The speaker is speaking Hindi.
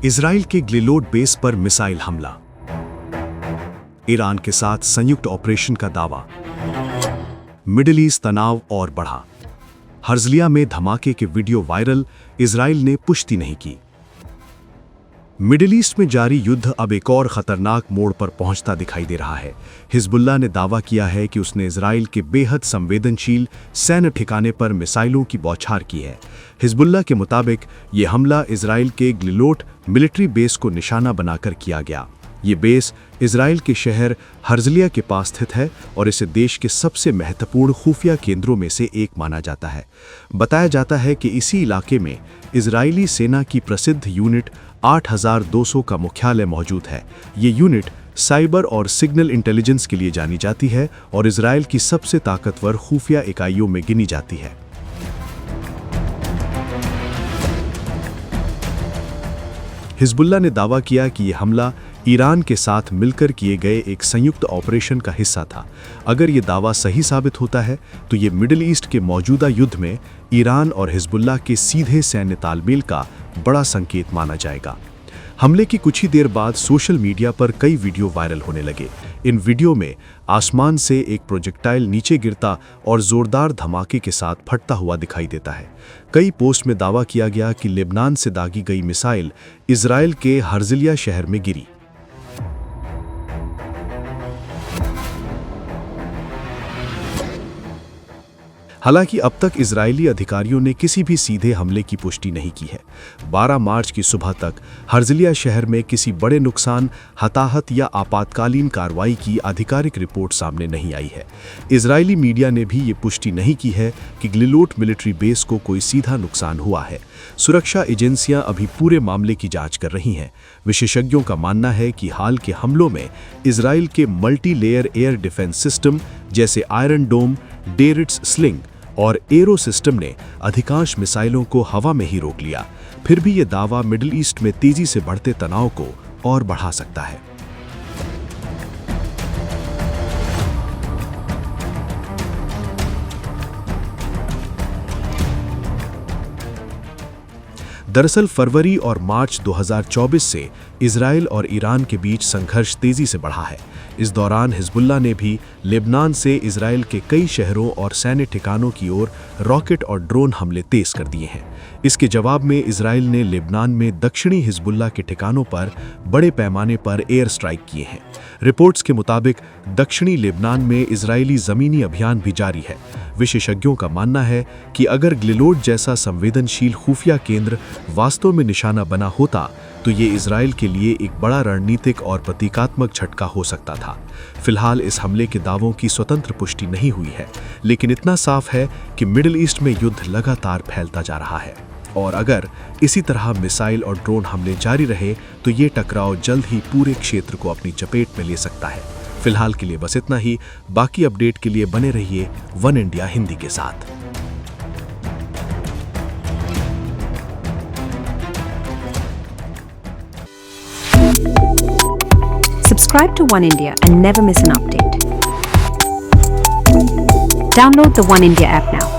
इजराइल के ग्लिलोड बेस पर मिसाइल हमला, ईरान के साथ संयुक्त ऑपरेशन का दावा, मिडिल ईस्ट तनाव और बढ़ा। हर्जलिया में धमाके के वीडियो वायरल, इजराइल ने पुष्टि नहीं की। मिडिल ईस्ट में जारी युद्ध अब एक और खतरनाक मोड़ पर पहुंचता दिखाई दे रहा है। हिजबुल्लाह ने दावा किया है कि उसने इजराइल के बेहद संवेदनशील सैन्य ठिकाने पर मिसाइलों की बौछार की है। हिजबुल्लाह के मुताबिक ये हमला इजराइल के ग्लिलोड मिलिट्री बेस को निशाना बनाकर किया गया। ये बेस इजराइल के शहर हर्जलिया के पास स्थित है और इसे देश के सबसे महत्वपूर्ण खुफिया केंद्रों में से एक माना जाता है। बताया जाता है कि इसी इलाके में इजरायली सेना की प्रसिद्ध यूनिट 8200 का मुख्यालय मौजूद है। ये यूनिट साइबर और सिग्नल इंटेलिजेंस के लिए जानी जाती है और इजराइल की सबसे ताकतवर खुफिया इकाइयों में गिनी जाती है। हिजबुल्लाह ने दावा किया कि यह हमला ईरान के साथ मिलकर किए गए एक संयुक्त ऑपरेशन का हिस्सा था। अगर ये दावा सही साबित होता है तो ये मिडिल ईस्ट के मौजूदा युद्ध में ईरान और हिजबुल्लाह के सीधे सैन्य तालमेल का बड़ा संकेत माना जाएगा। हमले की कुछ ही देर बाद सोशल मीडिया पर कई वीडियो वायरल होने लगे। इन वीडियो में आसमान से एक प्रोजेक्टाइल नीचे गिरता और जोरदार धमाके के साथ फटता हुआ दिखाई देता है। कई पोस्ट में दावा किया गया कि लेबनान से दागी गई मिसाइल इजराइल के हर्जलिया शहर में गिरी। हालांकि अब तक इजरायली अधिकारियों ने किसी भी सीधे हमले की पुष्टि नहीं की है। 12 मार्च की सुबह तक हर्जलिया शहर में किसी बड़े नुकसान, हताहत या आपातकालीन कार्रवाई की आधिकारिक रिपोर्ट सामने नहीं आई है। इजरायली मीडिया ने भी ये पुष्टि नहीं की है कि ग्लिलोड मिलिट्री बेस को कोई सीधा नुकसान हुआ है। सुरक्षा एजेंसियां अभी पूरे मामले की जांच कर रही हैं। विशेषज्ञों का मानना है कि हाल के हमलों में इजराइल के multi layer air defence system जैसे आयरन डोम, डेरिट्स स्लिंग और एरो सिस्टम ने अधिकांश मिसाइलों को हवा में ही रोक लिया। फिर भी ये दावा मिडिल ईस्ट में तेजी से बढ़ते तनाव को और बढ़ा सकता है। दरअसल फरवरी और मार्च 2024 से इजराइल और ईरान के बीच संघर्ष तेजी से बढ़ा है। इस दौरान हिजबुल्लाह ने भी लेबनान से इजराइल के कई शहरों और सैन्य ठिकानों की ओर रॉकेट और ड्रोन हमले तेज कर दिए हैं। इसके जवाब में इजराइल ने लेबनान में दक्षिणी हिजबुल्लाह के ठिकानों पर बड़े पैमाने पर एयर स्ट्राइक किए हैं। रिपोर्ट्स के मुताबिक दक्षिणी लेबनान में इजरायली जमीनी अभियान भी जारी है। विशेषज्ञों का मानना है कि अगर ग्लिलोड जैसा संवेदनशील खुफिया केंद्र वास्तव में निशाना बना होता तो ये इजराइल के लिए एक बड़ा रणनीतिक और प्रतीकात्मक झटका हो सकता था। फिलहाल इस हमले के दावों की स्वतंत्र पुष्टि नहीं हुई है, लेकिन इतना साफ है कि मिडिल ईस्ट में युद्ध लगातार फैलता जा रहा है और अगर इसी तरह मिसाइल और ड्रोन हमले जारी रहे तो ये टकराव जल्द ही पूरे क्षेत्र को अपनी चपेट में ले सकता है। फिलहाल के लिए बस इतना ही। बाकी अपडेट के लिए बने रहिए वन इंडिया हिंदी के साथ। Subscribe to One India and never miss an update. Download the One India app now.